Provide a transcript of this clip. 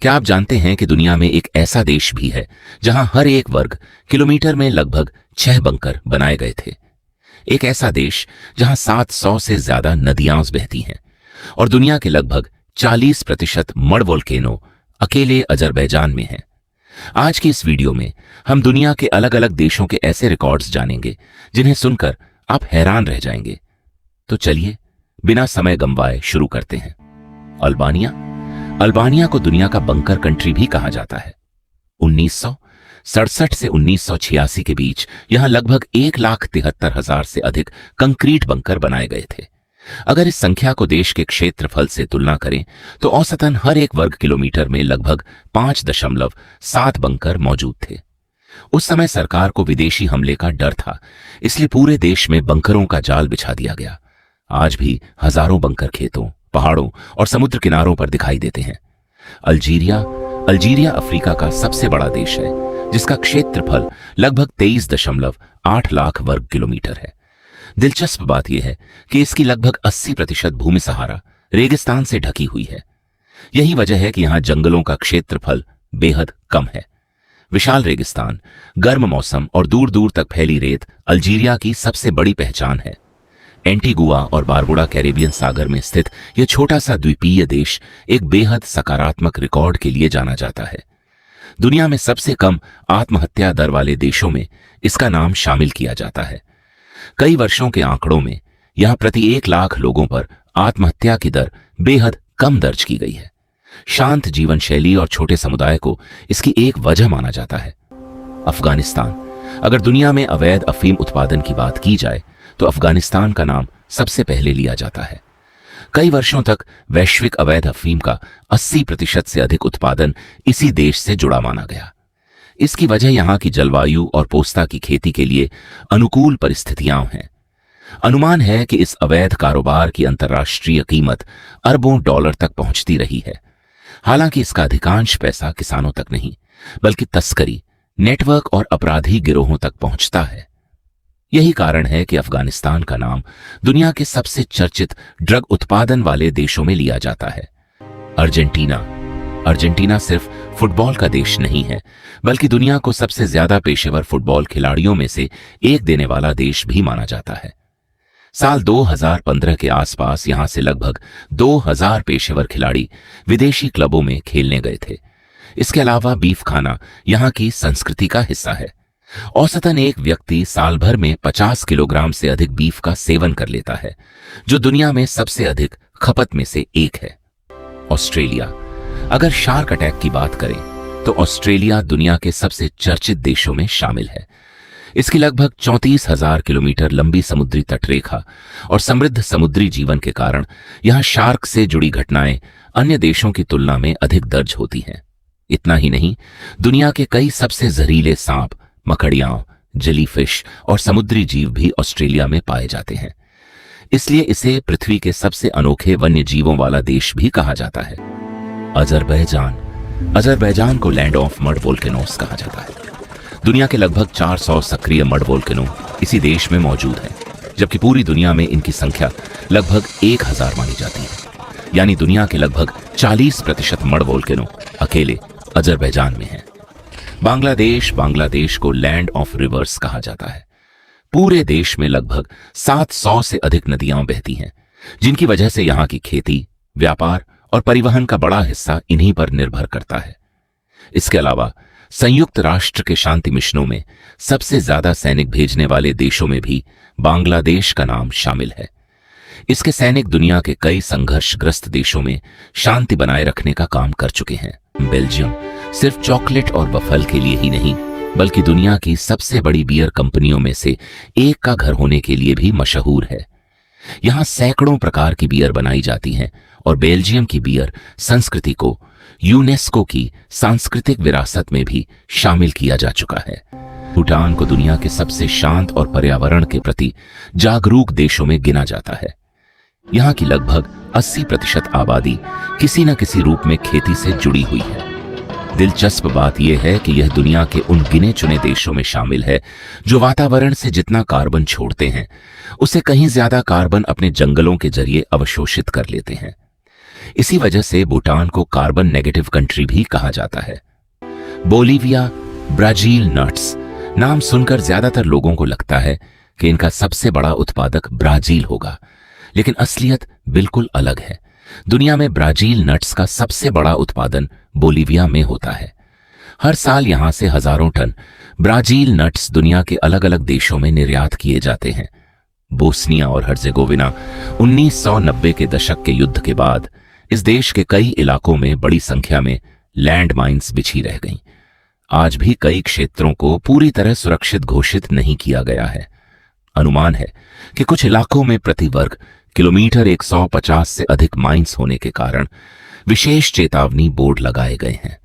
क्या आप जानते हैं कि दुनिया में एक ऐसा देश भी है जहां हर एक वर्ग किलोमीटर में लगभग 6 बंकर बनाए गए थे। एक ऐसा देश जहां 700 से ज्यादा नदियां बहती हैं और दुनिया के लगभग 40% मड वोल्केनो अकेले अजरबैजान में हैं। आज की इस वीडियो में हम दुनिया के अलग अलग देशों के ऐसे रिकॉर्ड्स जानेंगे जिन्हें सुनकर आप हैरान रह जाएंगे। तो चलिए बिना समय गंवाए शुरू करते हैं। अल्बानिया को दुनिया का बंकर कंट्री भी कहा जाता है। 1967 से 1986 के बीच यहां लगभग 1,73,000 से अधिक कंक्रीट बंकर बनाए गए थे। अगर इस संख्या को देश के क्षेत्रफल से तुलना करें तो औसतन हर एक वर्ग किलोमीटर में लगभग 5.7 बंकर मौजूद थे। उस समय सरकार को विदेशी हमले का डर था, इसलिए पूरे देश में बंकरों का जाल बिछा दिया गया। आज भी हजारों बंकर खेतों, पहाड़ों और समुद्र किनारों पर दिखाई देते हैं। अल्जीरिया अफ्रीका का सबसे बड़ा देश है, जिसका क्षेत्रफल लगभग 23.8 लाख वर्ग किलोमीटर है। दिलचस्प बात यह है कि इसकी लगभग 80% भूमि सहारा रेगिस्तान से ढकी हुई है। यही वजह है कि यहां जंगलों का क्षेत्रफल बेहद कम है। विशाल रेगिस्तान, गर्म मौसम और दूर दूर तक फैली रेत अल्जीरिया की सबसे बड़ी पहचान है। एंटीगुआ और बारबुडा कैरेबियन सागर में स्थित यह छोटा सा द्वीपीय देश एक बेहद सकारात्मक रिकॉर्ड के लिए जाना जाता है। दुनिया में सबसे कम आत्महत्या दर वाले देशों में इसका नाम शामिल किया जाता है। कई वर्षों के आंकड़ों में यहां प्रति 1 लाख लोगों पर आत्महत्या की दर बेहद कम दर्ज की गई है। शांत जीवन शैली और छोटे समुदाय को इसकी एक वजह माना जाता है। अफगानिस्तान, अगर दुनिया में अवैध अफीम उत्पादन की बात की जाए तो अफगानिस्तान का नाम सबसे पहले लिया जाता है। कई वर्षों तक वैश्विक अवैध अफीम का 80% से अधिक उत्पादन इसी देश से जुड़ा माना गया। इसकी वजह यहां की जलवायु और पोस्ता की खेती के लिए अनुकूल परिस्थितियां हैं। अनुमान है कि इस अवैध कारोबार की अंतर्राष्ट्रीय कीमत अरबों डॉलर तक पहुंचती रही है। हालांकि इसका अधिकांश पैसा किसानों तक नहीं, बल्कि तस्करी, नेटवर्क और अपराधी गिरोहों तक पहुंचता है। यही कारण है कि अफगानिस्तान का नाम दुनिया के सबसे चर्चित ड्रग उत्पादन वाले देशों में लिया जाता है। अर्जेंटीना सिर्फ फुटबॉल का देश नहीं है, बल्कि दुनिया को सबसे ज्यादा पेशेवर फुटबॉल खिलाड़ियों में से एक देने वाला देश भी माना जाता है। साल 2015 के आसपास यहां से लगभग 2000 पेशेवर खिलाड़ी विदेशी क्लबों में खेलने गए थे। इसके अलावा बीफ खाना यहां की संस्कृति का हिस्सा है। औसतन एक व्यक्ति साल भर में 50 किलोग्राम से अधिक बीफ का सेवन कर लेता है, जो दुनिया में सबसे अधिक खपत में से एक है। ऑस्ट्रेलिया, अगर शार्क अटैक की बात करें तो ऑस्ट्रेलिया दुनिया के सबसे चर्चित देशों में शामिल है। इसकी लगभग 34,000 किलोमीटर लंबी समुद्री तटरेखा और समृद्ध समुद्री जीवन के कारण यहां शार्क से जुड़ी घटनाएं अन्य देशों की तुलना में अधिक दर्ज होती हैं। इतना ही नहीं, दुनिया के कई सबसे जहरीले सांप, मकड़ियां, जेलीफिश और समुद्री जीव भी ऑस्ट्रेलिया में पाए जाते हैं। इसलिए इसे पृथ्वी के सबसे अनोखे वन्य जीवों वाला देश भी कहा जाता है। अजरबैजान को लैंड ऑफ मड वोल्केनोस कहा जाता है। दुनिया के लगभग 400 सक्रिय मड वोल्केनो इसी देश में मौजूद हैं, जबकि पूरी दुनिया में इनकी संख्या लगभग 1000 मानी जाती है। यानी दुनिया के लगभग 40% मड वोल्केनो अकेले अजरबैजान में हैं। बांग्लादेश को लैंड ऑफ रिवर्स कहा जाता है। पूरे देश में लगभग 700 से अधिक नदियां बहती हैं, जिनकी वजह से यहां की खेती, व्यापार और परिवहन का बड़ा हिस्सा इन्हीं पर निर्भर करता है। इसके अलावा संयुक्त राष्ट्र के शांति मिशनों में सबसे ज्यादा सैनिक भेजने वाले देशों में भी बांग्लादेश का नाम शामिल है। इसके सैनिक दुनिया के कई संघर्षग्रस्त देशों में शांति बनाए रखने का काम कर चुके हैं। बेल्जियम सिर्फ चॉकलेट और वफल के लिए ही नहीं, बल्कि दुनिया की सबसे बड़ी बियर कंपनियों में से एक का घर होने के लिए भी मशहूर है। यहां सैकड़ों प्रकार की बियर बनाई जाती हैं और बेल्जियम की बियर संस्कृति को यूनेस्को की सांस्कृतिक विरासत में भी शामिल किया जा चुका है। भूटान को दुनिया के सबसे शांत और पर्यावरण के प्रति जागरूक देशों में गिना जाता है। यहां की लगभग 80% आबादी किसी न किसी रूप में खेती से जुड़ी हुई है। दिलचस्प बात यह है कि यह दुनिया के उन गिने चुने देशों में शामिल है जो वातावरण से जितना कार्बन छोड़ते हैं, उससे कहीं ज्यादा कार्बन अपने जंगलों के जरिए अवशोषित कर लेते हैं। इसी वजह से भूटान को कार्बन नेगेटिव कंट्री भी कहा जाता है। बोलीविया ब्राजील नट्स नाम सुनकर ज्यादातर लोगों को लगता है कि इनका सबसे बड़ा उत्पादक ब्राजील होगा, लेकिन असलियत बिल्कुल अलग है। दुनिया में ब्राजील नट्स का सबसे बड़ा उत्पादन बोलीविया में होता है। हर साल यहां से हजारों टन ब्राजील नट्स दुनिया के अलग अलग देशों में निर्यात किए जाते हैं। बोस्निया और हर्जेगोविना 1990 के दशक के युद्ध के बाद इस देश के कई इलाकों में बड़ी संख्या में लैंड माइन्स बिछी रह गईं। आज भी कई क्षेत्रों को पूरी तरह सुरक्षित घोषित नहीं किया गया है। अनुमान है कि कुछ इलाकों में प्रति वर्ग किलोमीटर 150 से अधिक माइन्स होने के कारण विशेष चेतावनी बोर्ड लगाए गए हैं।